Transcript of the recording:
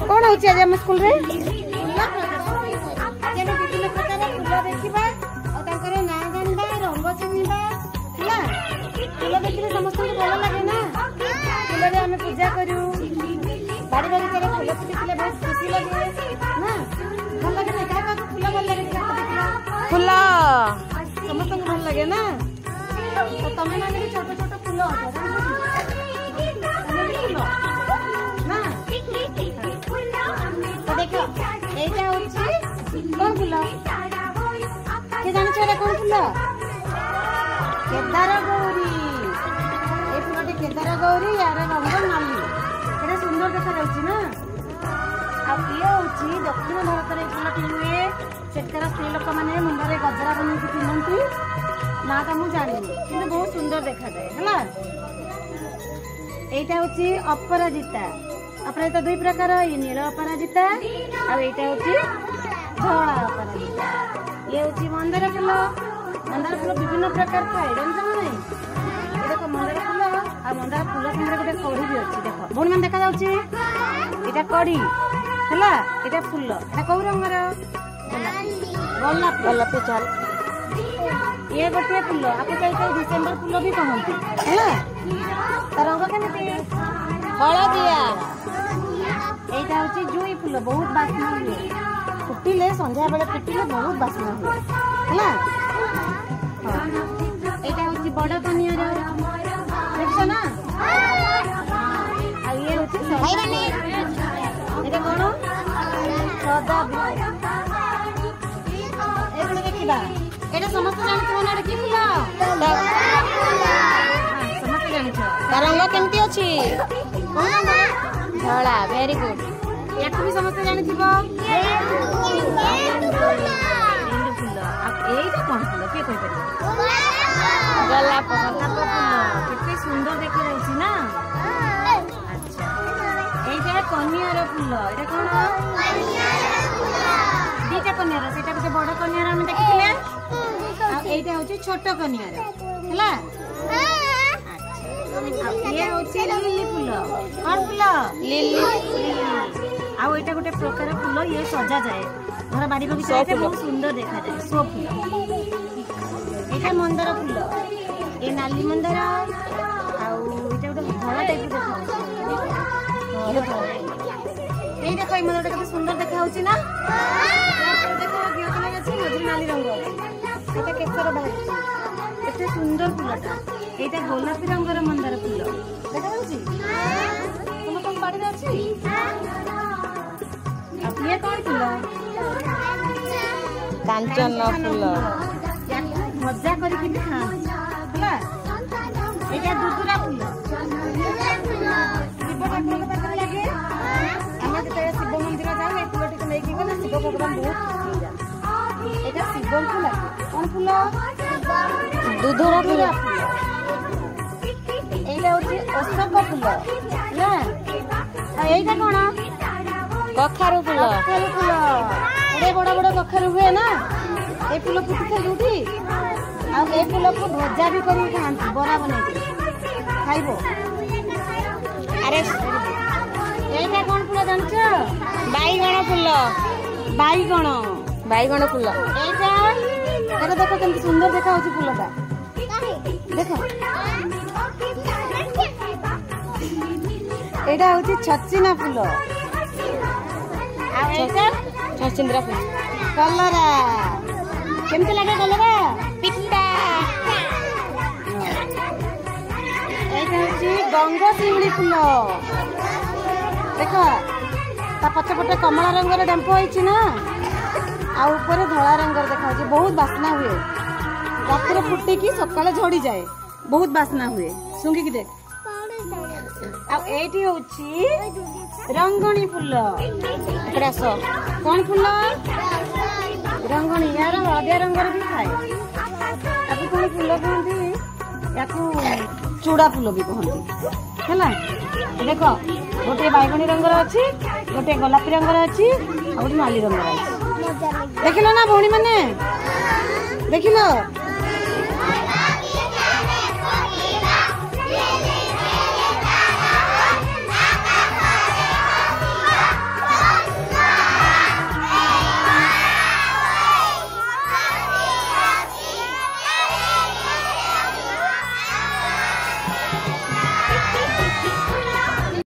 कौन होची आज हम स्कूल रे आज हम विभिन्न प्रकार फूल देखिबा और ताकर नाम जानबा रंग चिन्हिबा ହେଲା फूल देखिले समस्त को भल लागे ना फूल रे हमें पूजा करू बाड़ी बाड़ी करे फूल फुटिले बहुत खुशी लागे ना भल लागे ना का फूल भल लागे फूल समस्त को भल लागे ना तो तमे माने भी छोट छोट फूल देखो एटा होची कोन फूल के जानि छरा कोन फूल केदार गौरी ए फूलटे केदार गौरी यार रंग नाली एटा सुंदर देखा रहउची ना आ ये होची दक्षिण भारत रे फूलटी हुए सेकर स्त्री लोक माने मुंडरे गजरा बनी के पिनंती ना का मु जानि किंतु बहुत सुंदर देखा जाय हला एटा होची अपराजिता अपराजिता दुई प्रकार ये नील अपराजिता और एटा होची धला अपराजिता ये होची मंदार फूल विभिन्न प्रकार थाए जानछ नै देखो मंदार फूल आ मंदार फूल संगे गोटे कड़ी भी अछि देखो बोन मन देखा जाउची एटा कड़ी हला एटा फूल एटा कौ रंगर गोलाप चल ये गोटे फूल आपे कहते डिसेंबर फूल भी कहंती हला त रंग केमिति हळदिया एटा होची जुई फूल बहुत बास्ना हुए फुटिले संध्या बेले फुटिले बहुत बास्ना हुए हला एटा होची बड़ कनियार देखछो ना आ ये होची भाईरानी एटा कोन सदा एटा देखिबा एटा समस्त जानत ना एटा की फूल समस्त जानछ रंग केमती अछि धला वेरी गुड याकु भी समस्त जानि थिबो फूल अब एटा कोन फूल के कहि परबो गोलाप फूल केते सुंदर देखा रहछि ना अच्छा एटा कन्यार फूल एटा कोन दीटा कन्यार सेटा के बड़ कन्यार हम देखिले आ एटा होछि छोट कन्यार हला ये होची लिली फूल कौन फूल लिली आउ एटा गोटे प्रकार फूल ये सजा जाए घर बाड़ी बगीचा से बहुत सुंदर देखा जाए सो फूल एटा मंदार फूल ए नाली मंदार आउ एटा गोटे धला टाइप देखा ए देखो ए मंदार कते सुंदर देखा होची ना देखो बियो कलर अछि मझी नाली रंग अछि एटा केसर बाहर एते सुंदर फूलटा एटा गोलापी रंगर मंदार फूल देखा जाउची तुम कोन बाड़ी रे अछि अब ये कोन फूल कांचन फूल मजा करी कि खा हला एटा दुदुरा फूल शिव ठाकुर के पास लागे हम जते शिव मंदिर जाऊ ए फूल टिक नै कि गले शिव भगवान बहुत खुशी जा एटा शिव फूल कोन फूल दुधरा फूल एटा होची अशोक फूल ना आ एटा कोन कखारू फूल एडे बड़ा बड़ा कखारू हुए ना ए फूल फुटी थे जुठी आ ए फूल को भजा भी करी खांती बरा बनै के खाइबो अरे एटा कोन फूल जानछ बाईगण फूल बाईगण फूल एटा एटा देखो केमती सुंदर देखा होची फूलटा देखो एटा होची छचिना फूल आ एटा छचिंद्रा फूल कलरा केमती लागे कलरा पिट्टा एटा होची गंगा शिउली फूल देखो ता पछे पटे कमला रंगर डेंपो होईची ना आ ऊपर धला रंगर देखा होची बहुत बास्ना हुए रात रे फुटी की सकाळे झड़ी जाए बहुत बास्ना हुए सुंगी की देख आ एटी होची रंगणी फूल एकरा सो कोन फूल रंगणी यार हळदिया रंगर भी खाए अभी कोन फूल कहंती याकू चूड़ा फूल भी कहंती हैला देखो गोटे बैगणी रंगर अछि गोटे गोलापी रंगर अछि और नाली रंगर अछि देखिलो ना भौणी माने देखिलो